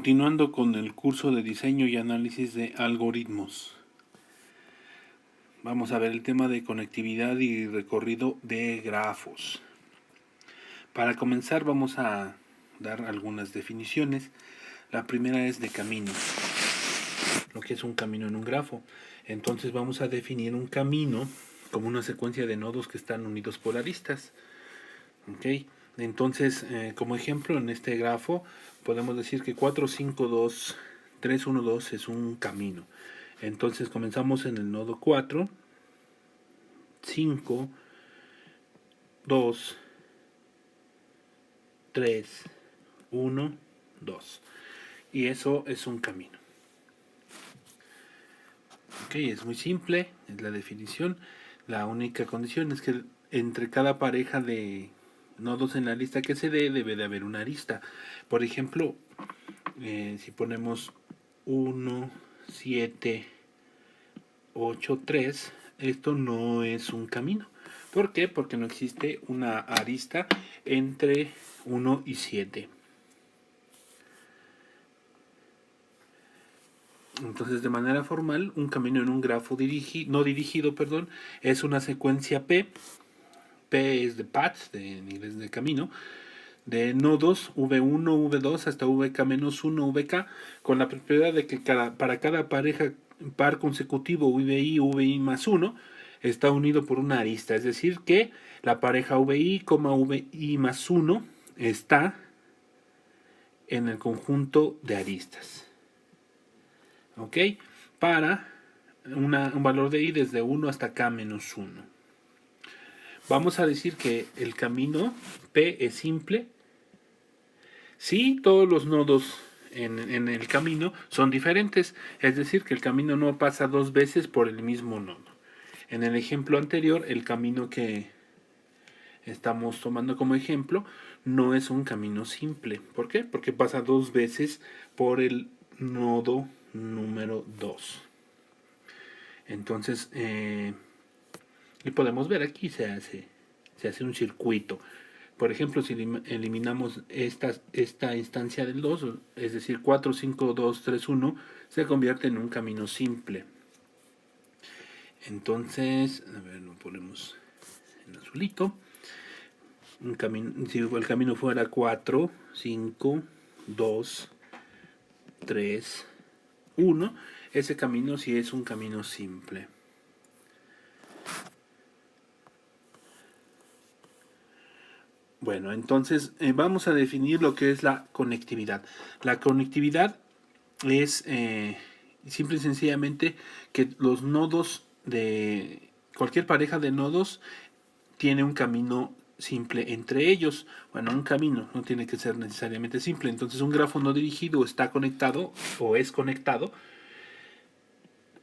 Continuando con el curso de diseño y análisis de algoritmos. Vamos a ver el tema de conectividad y recorrido de grafos. Para comenzar vamos a dar algunas definiciones. La primera es de camino, lo que es un camino en un grafo. Entonces vamos a definir un camino como una secuencia de nodos que están unidos por aristas. ¿Okay? Entonces, como ejemplo, en este grafo podemos decir que 4, 5, 2, 3, 1, 2 es un camino. Entonces comenzamos en el nodo 4, 5, 2, 3, 1, 2. Y eso es un camino. Ok, es muy simple, es la definición. La única condición es que entre cada pareja de nodos en la lista que se dé, debe de haber una arista. Por ejemplo, si ponemos 1, 7, 8, 3, esto no es un camino. ¿Por qué? Porque no existe una arista entre 1 y 7. Entonces, de manera formal, un camino en un grafo no dirigido, es una secuencia P. P es de path, en inglés de camino, de nodos V1, V2 hasta VK-1, VK, con la propiedad de que para cada par consecutivo VI, VI más 1, está unido por una arista. Es decir, que la pareja VI, VI más 1 está en el conjunto de aristas. ¿Ok? Para un valor de I desde 1 hasta K menos 1. Vamos a decir que el camino P es simple si todos los nodos en el camino son diferentes, es decir, que el camino no pasa dos veces por el mismo nodo. En el ejemplo anterior, el camino que estamos tomando como ejemplo no es un camino simple. ¿Por qué? Porque pasa dos veces por el nodo número 2. Entonces, y podemos ver aquí se hace un circuito. Por ejemplo, si eliminamos esta instancia del 2, es decir, 4, 5, 2, 3, 1, se convierte en un camino simple. Entonces, a ver, lo ponemos en azulito. Si el camino fuera 4, 5, 2, 3, 1, ese camino sí es un camino simple. Bueno, entonces vamos a definir lo que es la conectividad. La conectividad es simple y sencillamente que los nodos de cualquier pareja de nodos tiene un camino simple entre ellos. Bueno, un camino no tiene que ser necesariamente simple. Entonces un grafo no dirigido está conectado o es conectado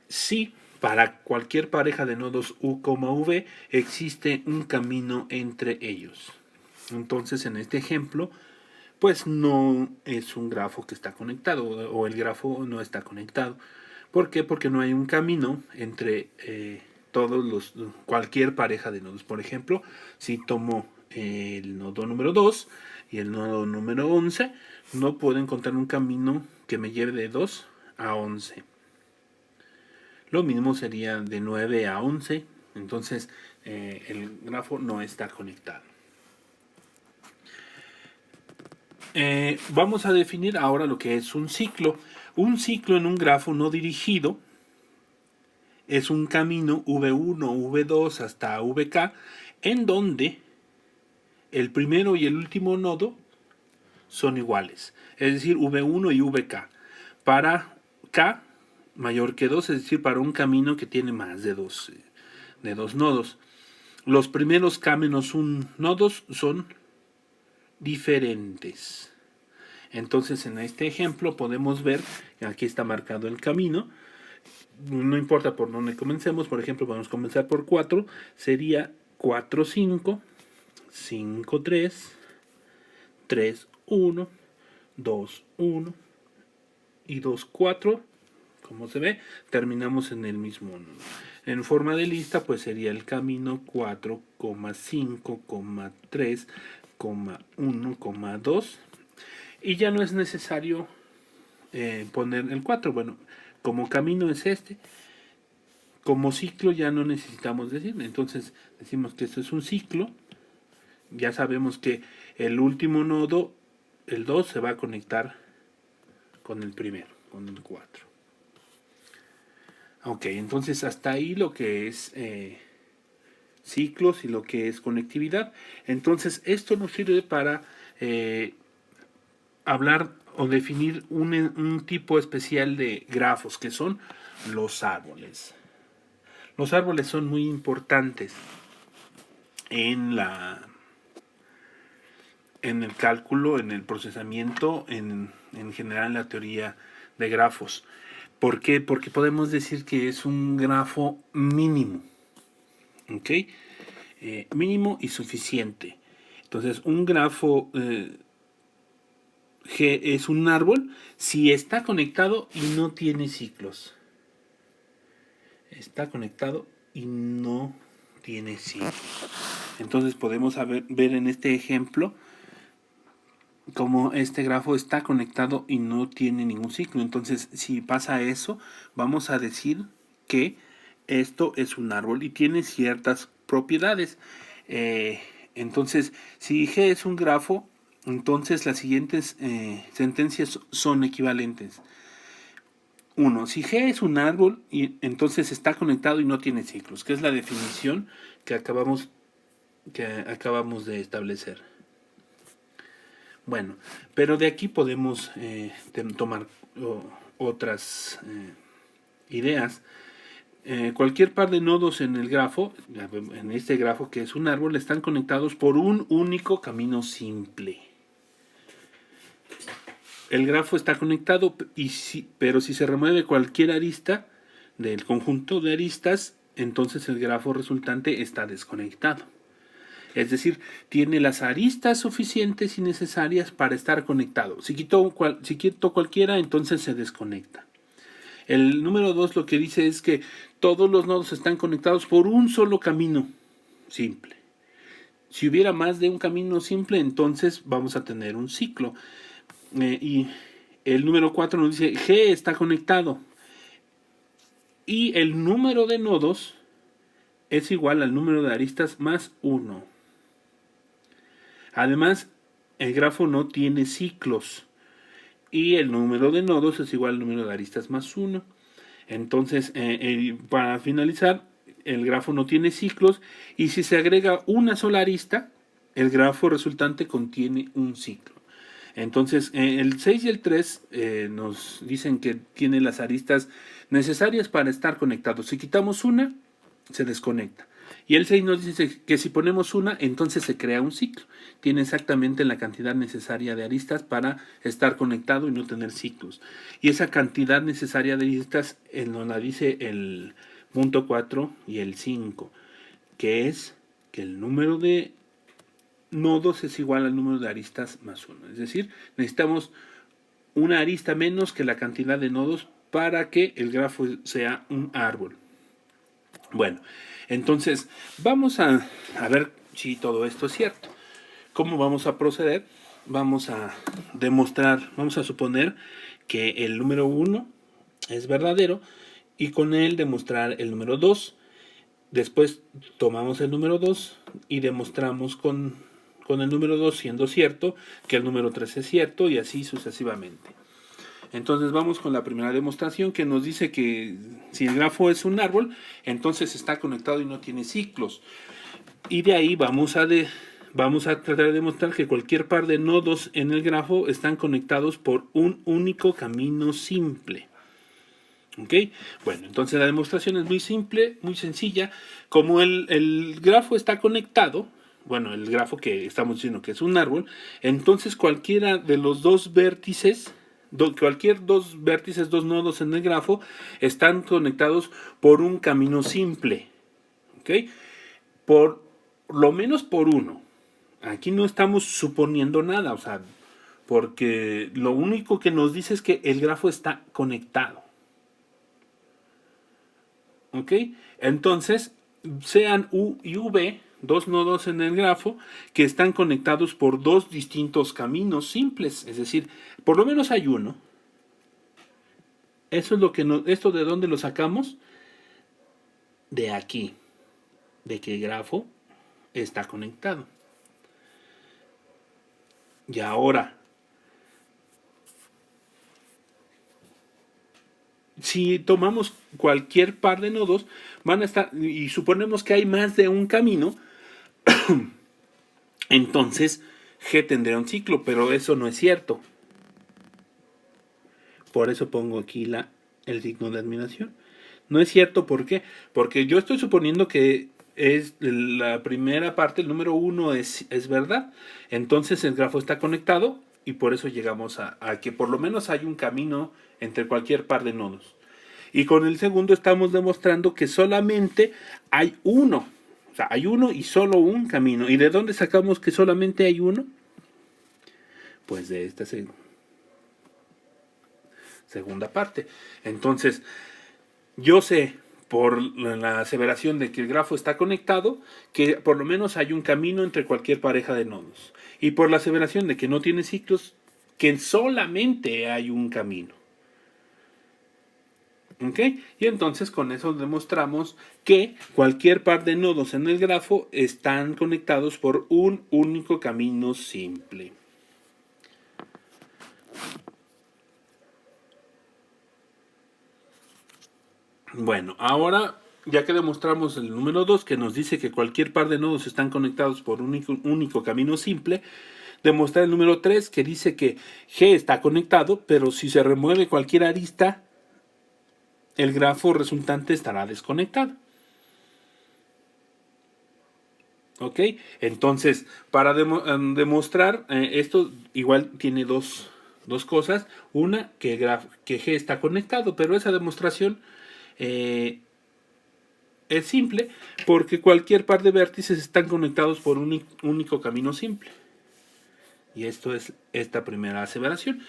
si para cualquier pareja de nodos U, V existe un camino entre ellos. Entonces en este ejemplo pues no es un grafo que está conectado o el grafo no está conectado. ¿Por qué? Porque no hay un camino entre cualquier pareja de nodos. Por ejemplo, si tomo el nodo número 2 y el nodo número 11, no puedo encontrar un camino que me lleve de 2 a 11. Lo mismo sería de 9 a 11. Entonces el grafo no está conectado. Vamos a definir ahora lo que es un ciclo. Un ciclo en un grafo no dirigido es un camino V1, V2 hasta VK en donde el primero y el último nodo son iguales. Es decir, V1 y VK. Para K mayor que 2, es decir, para un camino que tiene más de dos nodos. Los primeros K menos 1 nodos son diferentes. Entonces en este ejemplo podemos ver, aquí está marcado el camino, no importa por dónde comencemos, por ejemplo podemos comenzar por 4, sería 4, 5, 5, 3, 3, 1, 2, 1 y 2, 4, como se ve, terminamos en el mismo nodo. En forma de lista pues sería el camino 4, 5, 3, 1, 2 y ya no es necesario poner el 4. Bueno, como camino es este, como ciclo ya no necesitamos decir. Entonces decimos que esto es un ciclo. Ya sabemos que el último nodo, el 2, se va a conectar con el primero, con el 4. Ok, entonces hasta ahí lo que es ciclos y lo que es conectividad. Entonces esto nos sirve para hablar o definir un tipo especial de grafos, que son los árboles. Los árboles son muy importantes en el cálculo, en el procesamiento, en general en la teoría de grafos. ¿Por qué? Porque podemos decir que es un grafo mínimo. ¿Ok? Mínimo y suficiente. Entonces, un grafo G es un árbol si está conectado y no tiene ciclos. Está conectado y no tiene ciclos. Entonces podemos ver en este ejemplo como este grafo está conectado y no tiene ningún ciclo. Entonces, si pasa eso, vamos a decir que esto es un árbol y tiene ciertas propiedades. Entonces, si G es un grafo, entonces las siguientes sentencias son equivalentes. 1. Si G es un árbol, y entonces está conectado y no tiene ciclos, que es la definición que acabamos de establecer. Bueno, pero de aquí podemos tomar otras ideas. Cualquier par de nodos en el grafo, en este grafo que es un árbol, están conectados por un único camino simple. El grafo está conectado, pero si se remueve cualquier arista del conjunto de aristas, entonces el grafo resultante está desconectado. Es decir, tiene las aristas suficientes y necesarias para estar conectado. Si quito cualquiera, entonces se desconecta. El número 2 lo que dice es que todos los nodos están conectados por un solo camino simple. Si hubiera más de un camino simple, entonces vamos a tener un ciclo. Y el número 4 nos dice G está conectado. Y el número de nodos es igual al número de aristas más 1. Además, el grafo no tiene ciclos y el número de nodos es igual al número de aristas más 1. Entonces, para finalizar, el grafo no tiene ciclos y si se agrega una sola arista, el grafo resultante contiene un ciclo. Entonces, el 6 y el 3 nos dicen que tiene las aristas necesarias para estar conectados. Si quitamos una, se desconecta. Y el 6 nos dice que si ponemos una, entonces se crea un ciclo. Tiene exactamente la cantidad necesaria de aristas para estar conectado y no tener ciclos. Y esa cantidad necesaria de aristas nos la dice el punto 4 y el 5, que es que el número de nodos es igual al número de aristas más 1. Es decir, necesitamos una arista menos que la cantidad de nodos para que el grafo sea un árbol. Bueno, entonces vamos a ver si todo esto es cierto. ¿Cómo vamos a proceder? Vamos a demostrar, vamos a suponer que el número 1 es verdadero y con él demostrar el número 2. Después tomamos el número 2 y demostramos con el número 2 siendo cierto que el número 3 es cierto y así sucesivamente. Entonces vamos con la primera demostración que nos dice que si el grafo es un árbol, entonces está conectado y no tiene ciclos. Y de ahí vamos a tratar de demostrar que cualquier par de nodos en el grafo están conectados por un único camino simple. ¿Ok? Bueno, entonces la demostración es muy simple, muy sencilla. Como el grafo está conectado, bueno, el grafo que estamos diciendo que es un árbol, entonces cualquiera de los dos vértices, dos nodos en el grafo, están conectados por un camino simple. ¿Ok? Por lo menos por uno. Aquí no estamos suponiendo nada, o sea, porque lo único que nos dice es que el grafo está conectado. ¿Ok? Entonces, sean U y V, dos nodos en el grafo que están conectados por dos distintos caminos simples, es decir, por lo menos hay uno. Eso es lo que ¿esto de dónde lo sacamos? De aquí, de que el grafo está conectado. Y ahora, si tomamos cualquier par de nodos, van a estar, y suponemos que hay más de un camino, entonces G tendría un ciclo, pero eso no es cierto. Por eso pongo aquí el signo de admiración. No es cierto, ¿por qué? Porque yo estoy suponiendo que es la primera parte, el número 1 es verdad. Entonces el grafo está conectado y por eso llegamos a que por lo menos hay un camino entre cualquier par de nodos. Y con el segundo estamos demostrando que solamente hay uno. O sea, hay uno y solo un camino. ¿Y de dónde sacamos que solamente hay uno? Pues de esta segunda parte. Entonces, yo sé por la aseveración de que el grafo está conectado, que por lo menos hay un camino entre cualquier pareja de nodos. Y por la aseveración de que no tiene ciclos, que solamente hay un camino. ¿Ok? Y entonces con eso demostramos que cualquier par de nodos en el grafo están conectados por un único camino simple. Bueno, ahora ya que demostramos el número 2 que nos dice que cualquier par de nodos están conectados por un único camino simple, demostrar el número 3 que dice que G está conectado, pero si se remueve cualquier arista, el grafo resultante estará desconectado. ¿Ok? Entonces, para demostrar esto, igual tiene dos cosas. Una, que G está conectado, pero esa demostración es simple porque cualquier par de vértices están conectados por un único camino simple. Y esto es esta primera aseveración.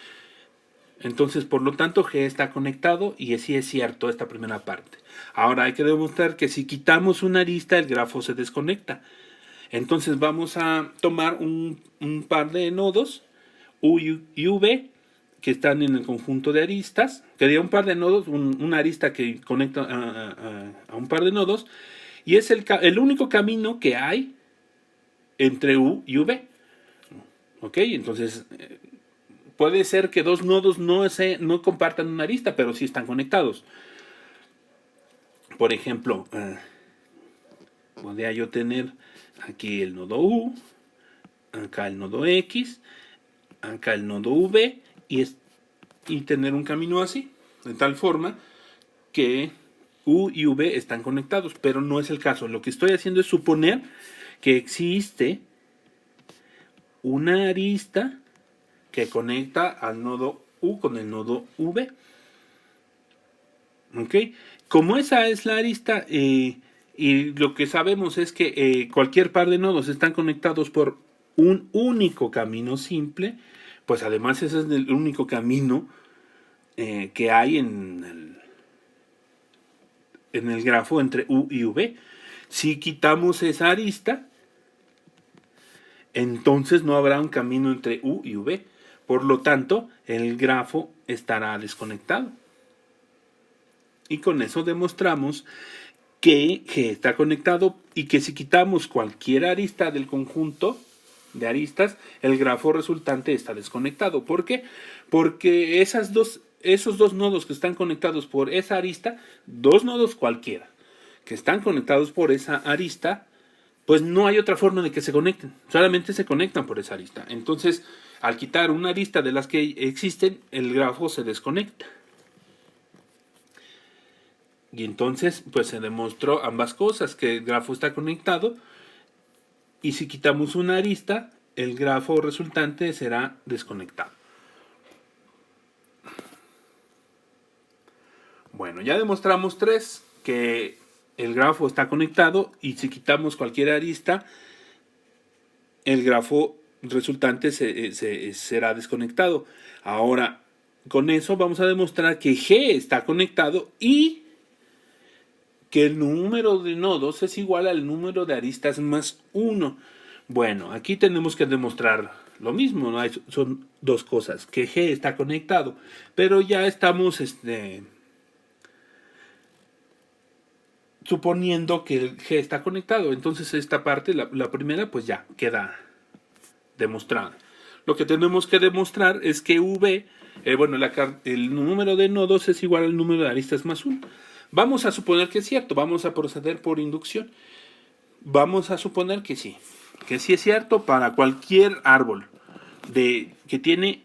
Entonces, por lo tanto, G está conectado y así es cierto esta primera parte. Ahora hay que demostrar que si quitamos una arista, el grafo se desconecta. Entonces vamos a tomar un par de nodos, U y V, que están en el conjunto de aristas. Quería un par de nodos, una arista que conecta a un par de nodos. Y es el único camino que hay entre U y V. ¿Ok? Entonces puede ser que dos nodos no compartan una arista, pero sí están conectados. Por ejemplo, podría yo tener aquí el nodo U, acá el nodo X, acá el nodo V y tener un camino así, de tal forma que U y V están conectados, pero no es el caso. Lo que estoy haciendo es suponer que existe una arista que conecta al nodo U con el nodo V. ¿Ok? Como esa es la arista, y lo que sabemos es que cualquier par de nodos están conectados por un único camino simple, pues además ese es el único camino que hay en el grafo entre U y V. Si quitamos esa arista, entonces no habrá un camino entre U y V. Por lo tanto, el grafo estará desconectado. Y con eso demostramos que G está conectado y que si quitamos cualquier arista del conjunto de aristas, el grafo resultante está desconectado. ¿Por qué? Porque esos dos nodos que están conectados por esa arista, dos nodos cualquiera, que están conectados por esa arista, pues no hay otra forma de que se conecten. Solamente se conectan por esa arista. Entonces, al quitar una arista de las que existen, el grafo se desconecta. Y entonces, pues se demostró ambas cosas, que el grafo está conectado y si quitamos una arista, el grafo resultante será desconectado. Bueno, ya demostramos tres, que el grafo está conectado y si quitamos cualquier arista, el grafo resultante será desconectado. Ahora, con eso vamos a demostrar que G está conectado y que el número de nodos es igual al número de aristas más 1. Bueno, aquí tenemos que demostrar lo mismo, ¿no? Son dos cosas, que G está conectado, pero ya estamos suponiendo que el G está conectado. Entonces esta parte, la primera, pues ya queda demostrada. Lo que tenemos que demostrar es que V, el número de nodos es igual al número de aristas más 1. Vamos a suponer que es cierto, vamos a proceder por inducción. Vamos a suponer que sí es cierto para cualquier árbol que tiene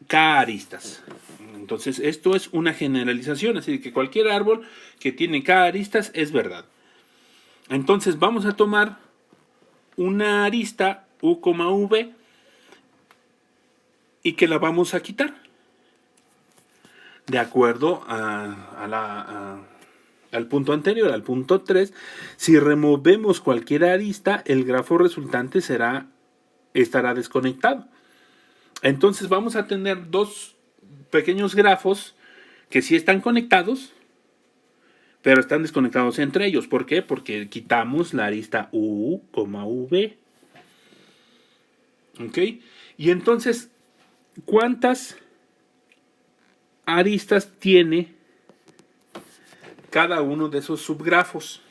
K aristas. Entonces esto es una generalización, así que cualquier árbol que tiene K aristas es verdad. Entonces vamos a tomar una arista U, V y que la vamos a quitar de acuerdo al punto anterior, al punto 3. Si removemos cualquier arista, el grafo resultante estará desconectado. Entonces vamos a tener dos pequeños grafos que sí están conectados, pero están desconectados entre ellos. ¿Por qué? Porque quitamos la arista U, V. ¿Ok? Y entonces, ¿cuántas aristas tiene cada uno de esos subgrafos?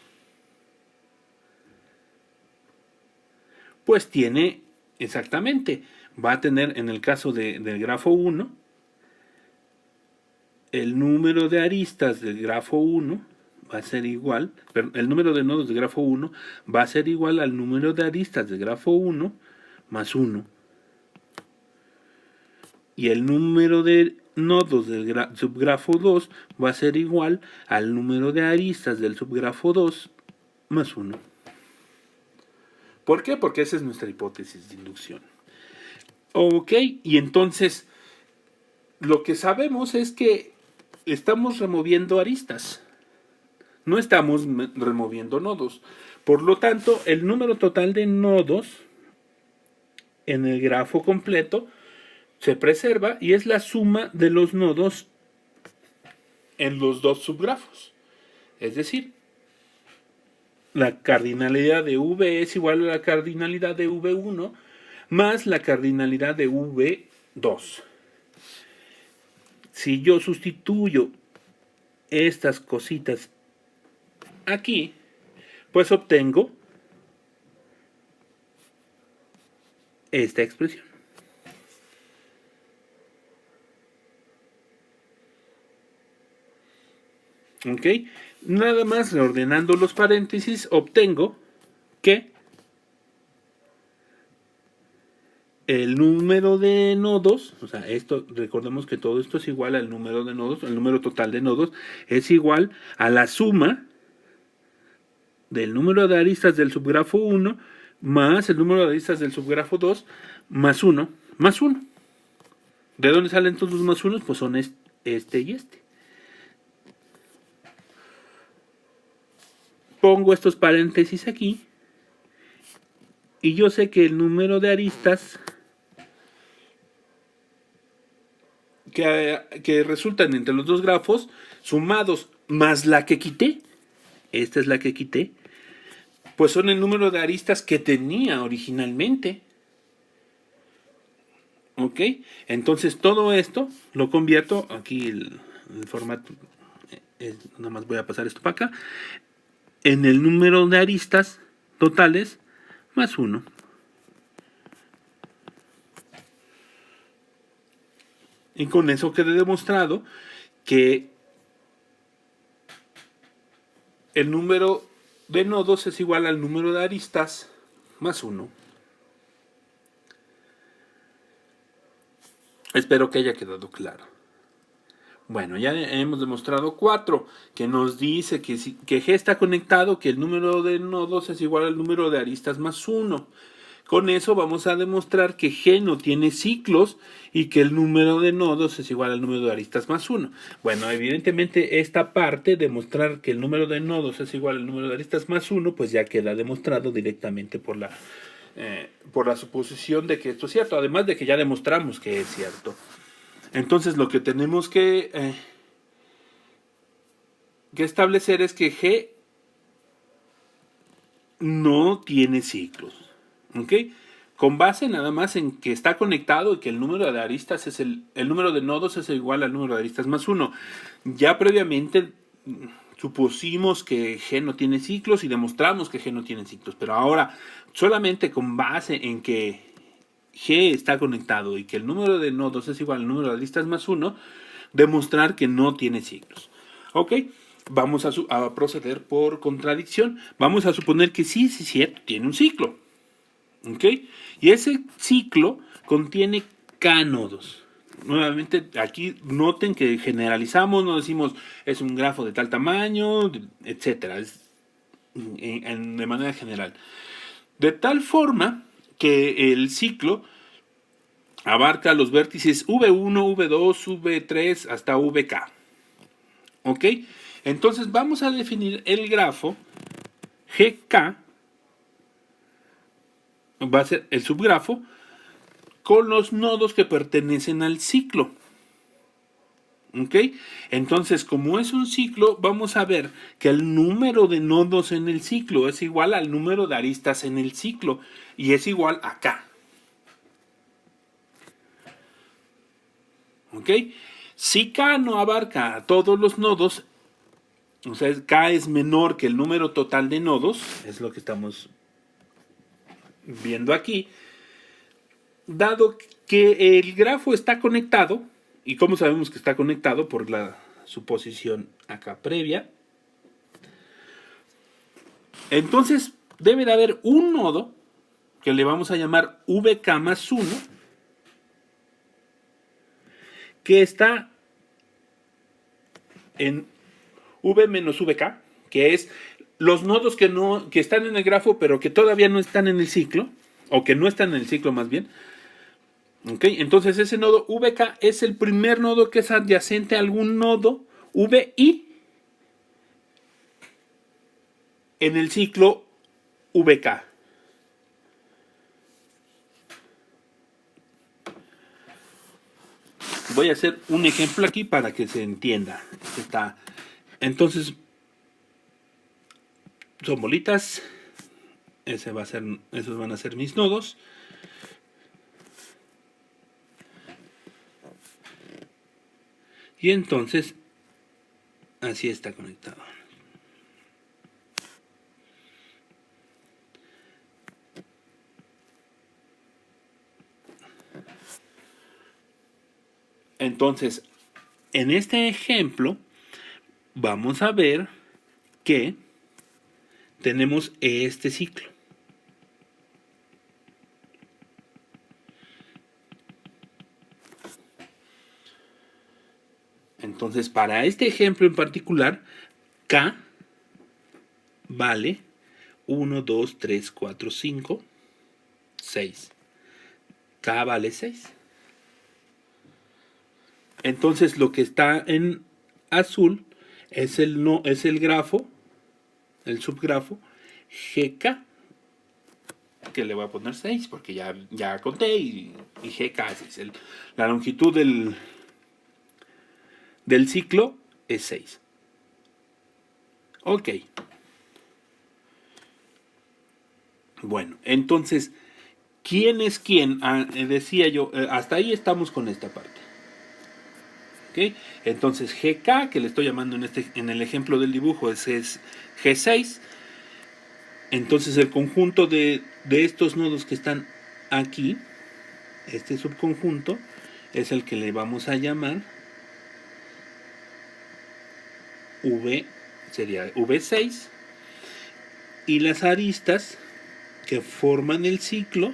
Pues tiene exactamente, va a tener en el caso del grafo 1, el número de aristas del grafo 1 va a ser igual, pero el número de nodos del grafo 1 va a ser igual al número de aristas del grafo 1 más 1. Y el número de nodos del subgrafo 2 va a ser igual al número de aristas del subgrafo 2 más 1. ¿Por qué? Porque esa es nuestra hipótesis de inducción. Ok, y entonces lo que sabemos es que estamos removiendo aristas. No estamos removiendo nodos. Por lo tanto, el número total de nodos en el grafo completo se preserva y es la suma de los nodos en los dos subgrafos. Es decir, la cardinalidad de V es igual a la cardinalidad de V1 más la cardinalidad de V2. Si yo sustituyo estas cositas aquí, pues obtengo esta expresión. ¿Ok? Nada más reordenando los paréntesis, obtengo que el número de nodos, o sea, recordemos que todo esto es igual al número de nodos, el número total de nodos es igual a la suma del número de aristas del subgrafo 1 más el número de aristas del subgrafo 2 más 1, más 1. ¿De dónde salen todos los más 1? Pues son este y este. Pongo estos paréntesis aquí y yo sé que el número de aristas que resultan entre los dos grafos sumados más la que quité, esta es la que quité, pues son el número de aristas que tenía originalmente. ¿Ok? Entonces todo esto lo convierto, aquí el formato, nada más voy a pasar esto para acá, en el número de aristas totales más 1. Y con eso quedé demostrado que el número de nodos es igual al número de aristas más 1. Espero que haya quedado claro. Bueno, ya hemos demostrado 4, que nos dice que G está conectado, que el número de nodos es igual al número de aristas más 1. Con eso vamos a demostrar que G no tiene ciclos y que el número de nodos es igual al número de aristas más 1. Bueno, evidentemente esta parte, demostrar que el número de nodos es igual al número de aristas más 1, pues ya queda demostrado directamente por la suposición de que esto es cierto, además de que ya demostramos que es cierto. Entonces lo que tenemos que establecer es que G no tiene ciclos. ¿Ok? Con base nada más en que está conectado y que el número de aristas el número de nodos es igual al número de aristas más 1. Ya previamente supusimos que G no tiene ciclos y demostramos que G no tiene ciclos. Pero ahora, solamente con base en que G está conectado y que el número de nodos es igual al número de aristas más 1, demostrar que no tiene ciclos. ¿Ok? Vamos a proceder por contradicción. Vamos a suponer que sí, sí, cierto, tiene un ciclo. ¿Ok? Y ese ciclo contiene K nodos. Nuevamente, aquí noten que generalizamos, no decimos es un grafo de tal tamaño, etcétera. Es de manera general. De tal forma que el ciclo abarca los vértices V1, V2, V3 hasta VK. ¿Ok? Entonces vamos a definir el grafo GK, va a ser el subgrafo, con los nodos que pertenecen al ciclo. ¿Ok? Entonces, como es un ciclo, vamos a ver que el número de nodos en el ciclo es igual al número de aristas en el ciclo y es igual a K. ¿Ok? Si K no abarca a todos los nodos, o sea, K es menor que el número total de nodos, es lo que estamos viendo aquí, dado que el grafo está conectado, ¿y cómo sabemos que está conectado? Por la suposición acá previa. Entonces, debe de haber un nodo que le vamos a llamar VK más 1, que está en V menos VK, que es los nodos que están en el grafo, pero que todavía no están en el ciclo, o que no están en el ciclo más bien. ¿Ok? Entonces ese nodo VK es el primer nodo que es adyacente a algún nodo VI en el ciclo VK. Voy a hacer un ejemplo aquí para que se entienda. Entonces, son bolitas. Esos van a ser mis nodos. Y entonces, así está conectado. Entonces, en este ejemplo, vamos a ver que tenemos este ciclo. Entonces, para este ejemplo en particular, K vale 1, 2, 3, 4, 5, 6. K vale 6. Entonces, lo que está en azul es el grafo, el subgrafo GK, que le voy a poner 6 porque ya conté y GK es la longitud del ciclo es 6. Ok. Bueno, entonces, ¿quién es quién? Decía yo, hasta ahí estamos con esta parte. ¿Okay? Entonces, GK, que le estoy llamando en el ejemplo del dibujo, es G6. Entonces, el conjunto de estos nodos que están aquí, este subconjunto, es el que le vamos a llamar V, sería V6. Y las aristas que forman el ciclo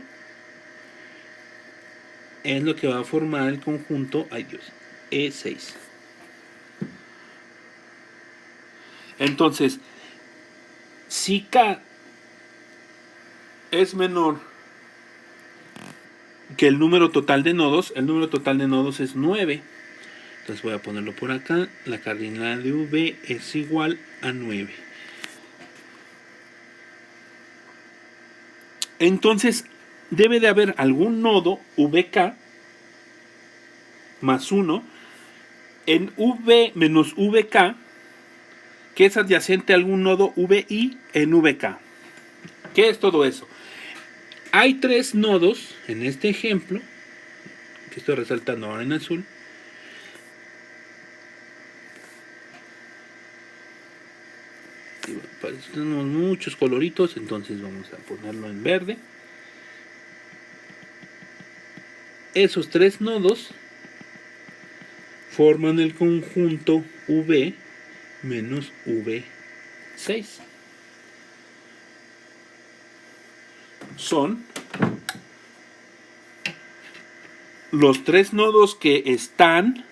es lo que va a formar el conjunto, ay Dios, E6. Entonces, si K es menor que el número total de nodos, el número total de nodos es 9. Entonces voy a ponerlo por acá. La cardinal de V es igual a 9. Entonces, debe de haber algún nodo VK más 1 en V menos VK que es adyacente a algún nodo VI en VK. ¿Qué es todo eso? Hay 3 nodos en este ejemplo, que estoy resaltando ahora en azul, Pues, tenemos muchos coloritos, entonces vamos a ponerlo en verde. Esos tres nodos forman el conjunto V menos V6. Son los tres nodos que están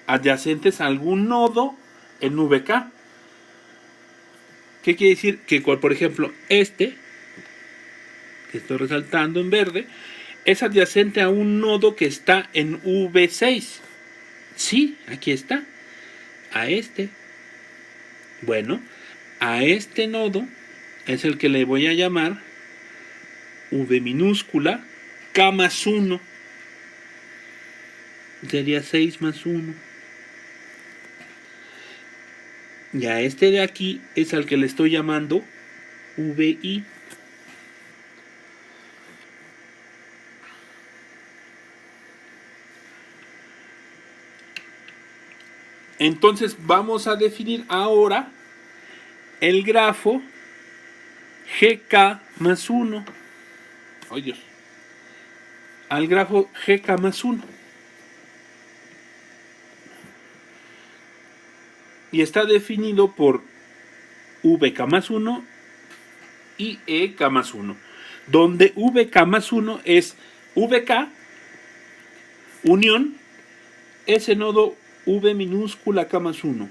adyacentes a algún nodo en VK. ¿Qué quiere decir? Que, por ejemplo, este, que estoy resaltando en verde, es adyacente a un nodo que está en V6. Sí, aquí está. A este. Bueno, a este nodo es el que le voy a llamar V minúscula K más 1. Sería 6 más 1. Y a este de aquí es al que le estoy llamando VI. Entonces vamos a definir ahora el grafo GK más 1. ¡Ay, Dios! Al grafo GK más 1. Y está definido por VK más 1 y EK más 1. Donde VK más 1 es VK unión ese nodo V minúscula K más 1.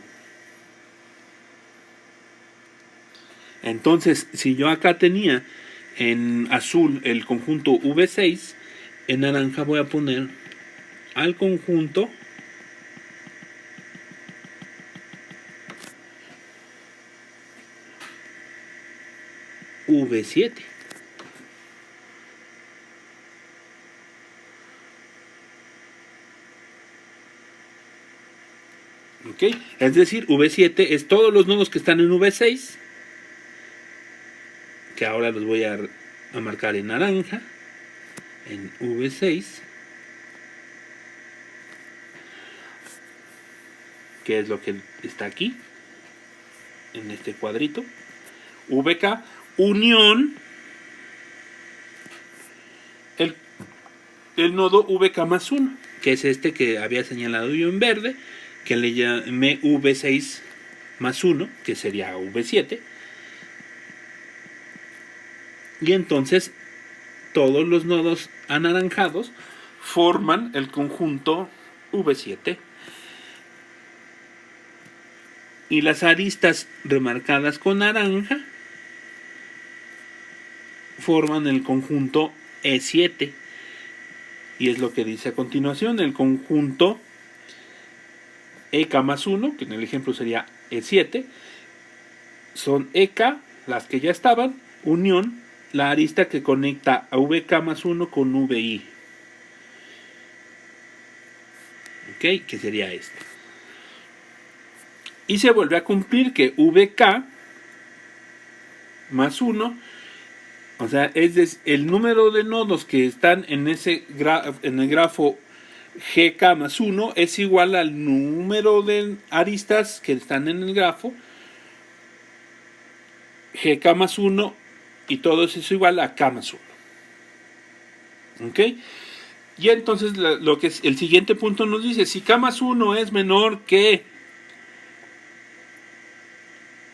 Entonces, si yo acá tenía en azul el conjunto V6, en naranja voy a poner al conjunto V7. ¿Ok? Es decir, V7 es todos los nodos que están en V6, que ahora los voy a marcar en naranja, en V6, que es lo que está aquí, en este cuadrito, VK, unión, el nodo VK más 1, que es este que había señalado yo en verde, que le llamé V6 más 1, que sería V7. Y entonces todos los nodos anaranjados forman el conjunto V7. Y las aristas remarcadas con naranja forman el conjunto E7. Y es lo que dice a continuación, el conjunto EK más 1, que en el ejemplo sería E7, son EK, las que ya estaban, unión, la arista que conecta a VK más 1 con VI. ¿Ok? Que sería este. Y se vuelve a cumplir que VK más 1, o sea, es el número de nodos que están en el grafo GK más 1 es igual al número de aristas que están en el grafo GK más 1 y todo eso es igual a K más 1. ¿Ok? Y entonces lo que es el siguiente punto nos dice, si K más 1 es menor que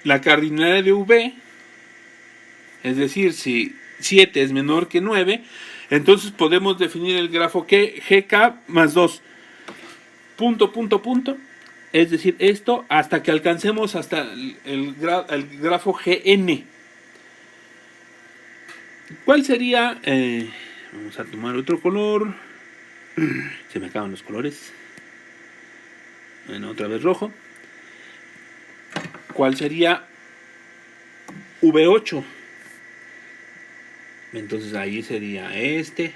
la cardinalidad de V, es decir, si 7 es menor que 9, entonces podemos definir el grafo que GK más 2, punto, punto, punto, es decir, esto hasta que alcancemos hasta el grafo GN. ¿Cuál sería? Vamos a tomar otro color. Se me acaban los colores. Bueno, otra vez rojo. ¿Cuál sería V8? Entonces ahí sería este,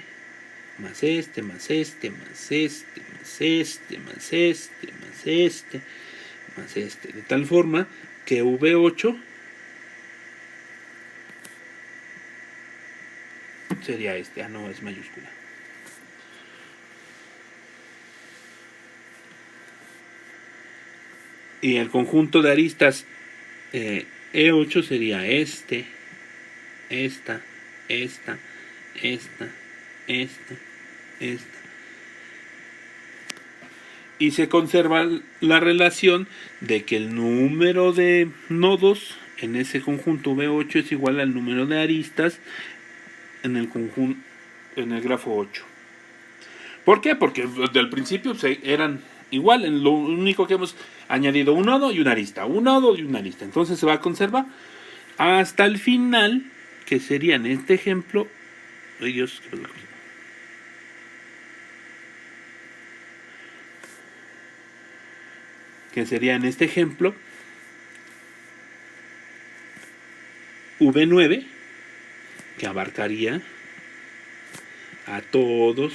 más este, más este, más este, más este, más este, más este, más este. De tal forma que V8 sería este. Ah, no, es mayúscula. Y el conjunto de aristas E8 sería esta, esta, esta, esta. Y se conserva la relación de que el número de nodos en ese conjunto V8 es igual al número de aristas en el conjunto, en el grafo 8. ¿Por qué? Porque desde el principio eran igual, en lo único que hemos añadido un nodo y una arista, un nodo y una arista. Entonces se va a conservar hasta el final, que sería en este ejemplo, ellos que sería en este ejemplo V9, que abarcaría a todos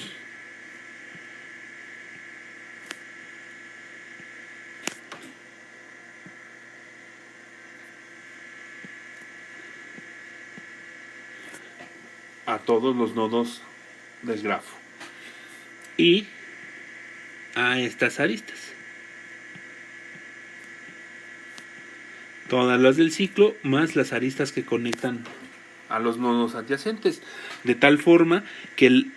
los nodos del grafo y a estas aristas, todas las del ciclo más las aristas que conectan a los nodos adyacentes, de tal forma que el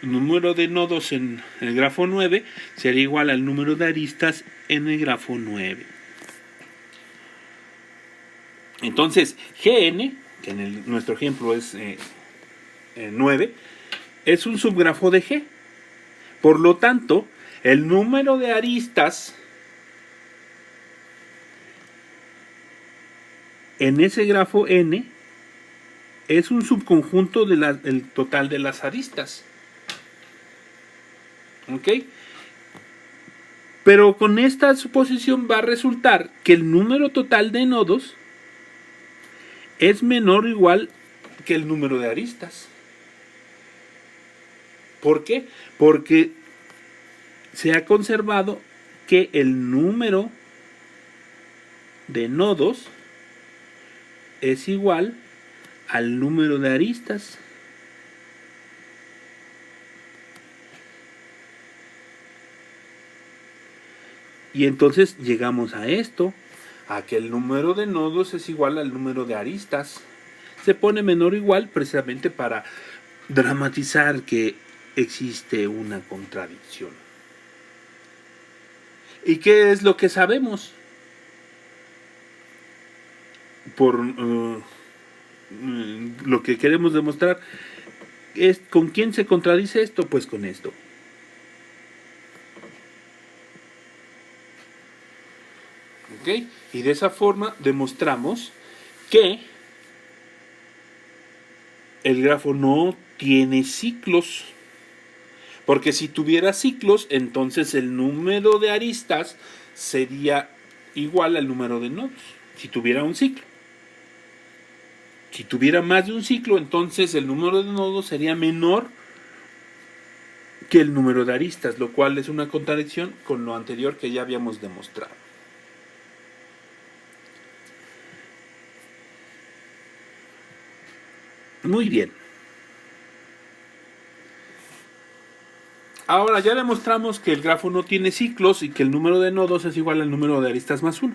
número de nodos en el grafo 9 sería igual al número de aristas en el grafo 9. Entonces Gn, que en nuestro ejemplo es 9, es un subgrafo de G. Por lo tanto, el número de aristas en ese grafo N es un subconjunto del total de las aristas. ¿Ok? Pero con esta suposición va a resultar que el número total de nodos es menor o igual que el número de aristas. ¿Por qué? Porque se ha conservado que el número de nodos es igual al número de aristas. Y entonces llegamos a esto, a que el número de nodos es igual al número de aristas. Se pone menor o igual precisamente para dramatizar que existe una contradicción. ¿Y qué es lo que sabemos? Por lo que queremos demostrar es ¿con quién se contradice esto? Pues con esto. ¿Ok? Y de esa forma demostramos que el grafo no tiene ciclos. Porque si tuviera ciclos, entonces el número de aristas sería igual al número de nodos. Si tuviera un ciclo. Si tuviera más de un ciclo, entonces el número de nodos sería menor que el número de aristas, lo cual es una contradicción con lo anterior que ya habíamos demostrado. Muy bien. Ahora ya demostramos que el grafo no tiene ciclos y que el número de nodos es igual al número de aristas más 1.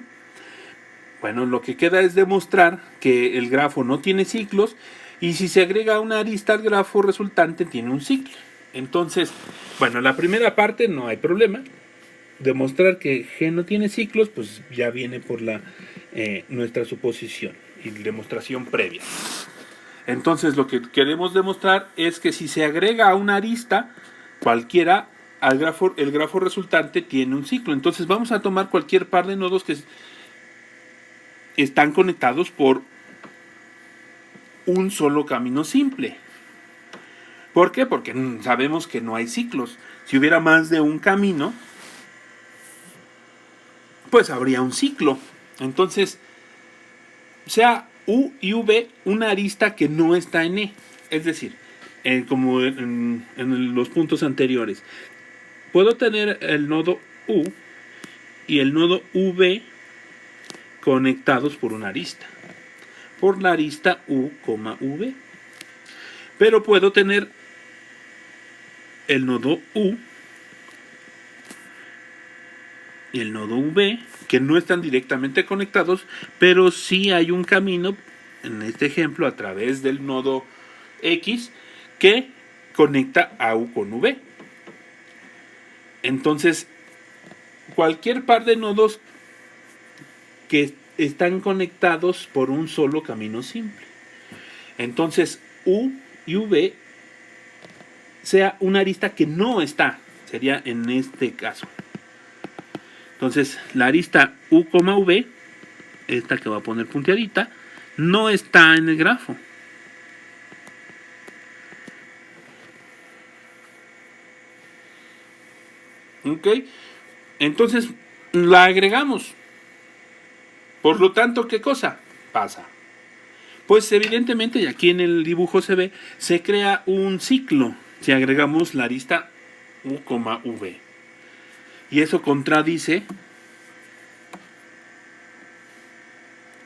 Bueno, lo que queda es demostrar que el grafo no tiene ciclos y si se agrega una arista al grafo resultante tiene un ciclo. Entonces, bueno, la primera parte no hay problema. Demostrar que G no tiene ciclos, pues ya viene por nuestra suposición y demostración previa. Entonces, lo que queremos demostrar es que si se agrega a una arista cualquiera al grafo, el grafo resultante tiene un ciclo. Entonces, vamos a tomar cualquier par de nodos que están conectados por un solo camino simple. ¿Por qué? Porque sabemos que no hay ciclos. Si hubiera más de un camino, pues habría un ciclo. Entonces, sea U y V una arista que no está en E. Es decir, como en los puntos anteriores. Puedo tener el nodo U y el nodo V conectados por una arista. Por la arista U, V. Pero puedo tener el nodo U y el nodo V, que no están directamente conectados, pero sí hay un camino, en este ejemplo, a través del nodo X, que conecta a U con V. Entonces, cualquier par de nodos que están conectados por un solo camino simple. Entonces, U y V sea una arista que no está, sería en este caso. Entonces, la arista U, V, esta que va a poner punteadita, no está en el grafo. ¿Ok? Entonces, la agregamos. Por lo tanto, ¿qué cosa pasa? Pues evidentemente, y aquí en el dibujo se ve, se crea un ciclo si agregamos la arista U, V. Y eso contradice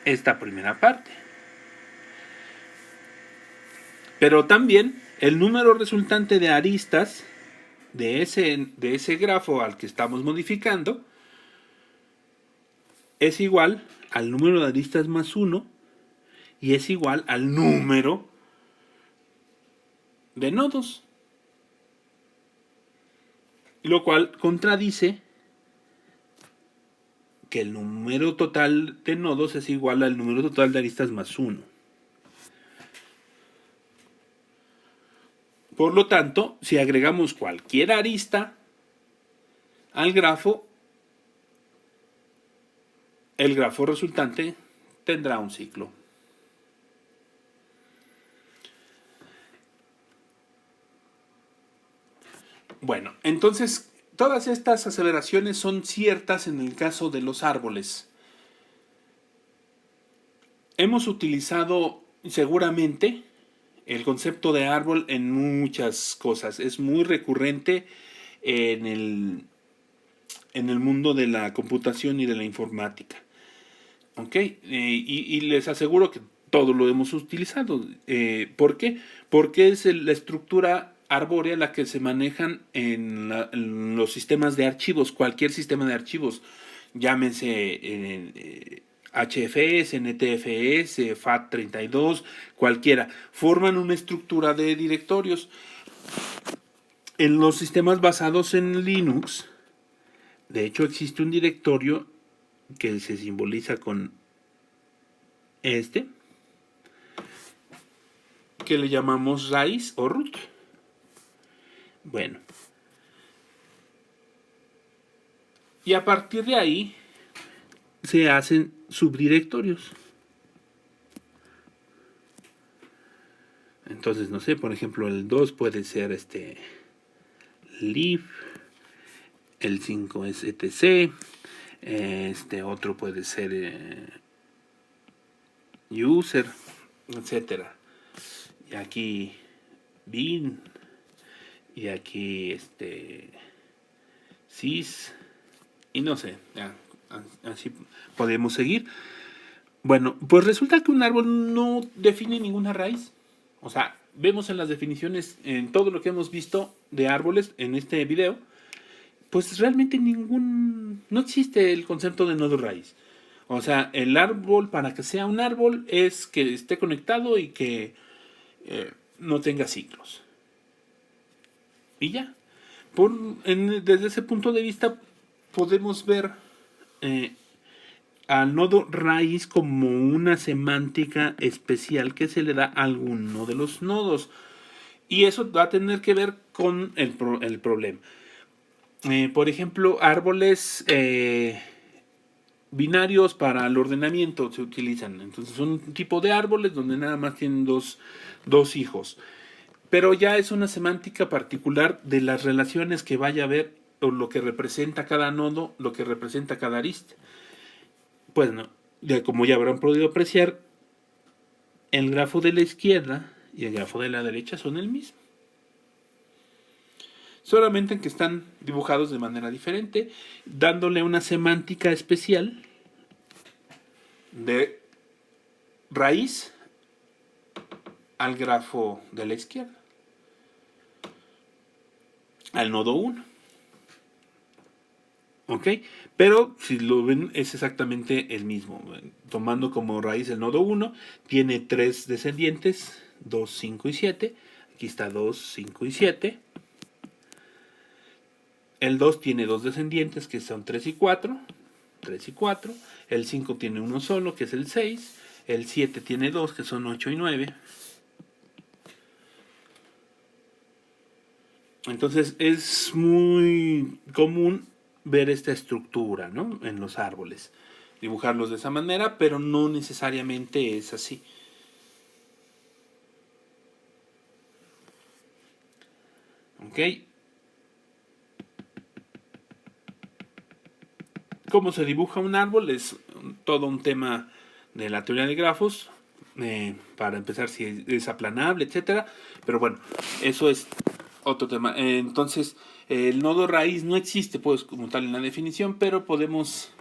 esta primera parte. Pero también el número resultante de aristas de ese grafo al que estamos modificando es igual al número de aristas más 1 y es igual al número de nodos. Lo cual contradice que el número total de nodos es igual al número total de aristas más 1. Por lo tanto, si agregamos cualquier arista al grafo, el grafo resultante tendrá un ciclo. Bueno, entonces todas estas aceleraciones son ciertas en el caso de los árboles. Hemos utilizado seguramente el concepto de árbol en muchas cosas. Es muy recurrente en el mundo de la computación y de la informática. ¿Ok? Y les aseguro que todo lo hemos utilizado. ¿Por qué? Porque es la estructura arbórea la que se manejan en los sistemas de archivos, cualquier sistema de archivos, llámense HFS, NTFS, FAT32, cualquiera, forman una estructura de directorios. En los sistemas basados en Linux, de hecho existe un directorio que se simboliza con este, que le llamamos raíz o root. Bueno, y a partir de ahí se hacen subdirectorios. Entonces, no sé, por ejemplo, el 2 puede ser lib, el 5 es etc, otro puede ser user, etcétera. Y aquí bin, y aquí sys, y no sé, ya, así podemos seguir. Bueno, pues resulta que un árbol no define ninguna raíz. O sea, vemos en las definiciones, en todo lo que hemos visto de árboles en este video, pues realmente no existe el concepto de nodo raíz. O sea, el árbol, para que sea un árbol, es que esté conectado y que no tenga ciclos. Y ya. Desde ese punto de vista, podemos ver al nodo raíz como una semántica especial que se le da a alguno de los nodos. Y eso va a tener que ver con el problema. Por ejemplo, árboles binarios para el ordenamiento se utilizan. Entonces son un tipo de árboles donde nada más tienen dos hijos. Pero ya es una semántica particular de las relaciones que vaya a haber, o lo que representa cada nodo, lo que representa cada arista. Pues no, como ya habrán podido apreciar, el grafo de la izquierda y el grafo de la derecha son el mismo. Solamente en que están dibujados de manera diferente, dándole una semántica especial de raíz al grafo de la izquierda, al nodo 1. ¿Ok? Pero si lo ven es exactamente el mismo. Tomando como raíz el nodo 1, tiene 3 descendientes, 2, 5 y 7. Aquí está 2, 5 y 7. El 2 tiene 2 descendientes que son 3 y 4. 3 y 4. El 5 tiene uno solo que es el 6. El 7 tiene 2 que son 8 y 9. Entonces es muy común ver esta estructura, ¿no? En los árboles. Dibujarlos de esa manera, pero no necesariamente es así. ¿Ok? ¿Cómo se dibuja un árbol? Es todo un tema de la teoría de grafos. Para empezar, si es aplanable, etcétera. Pero bueno, eso es otro tema. Entonces, el nodo raíz no existe, pues, como tal en la definición, pero podemos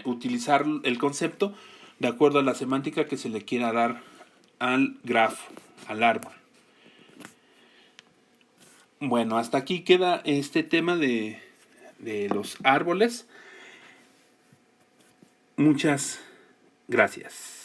utilizar el concepto de acuerdo a la semántica que se le quiera dar al grafo, al árbol. Bueno, hasta aquí queda este tema de los árboles. Muchas gracias.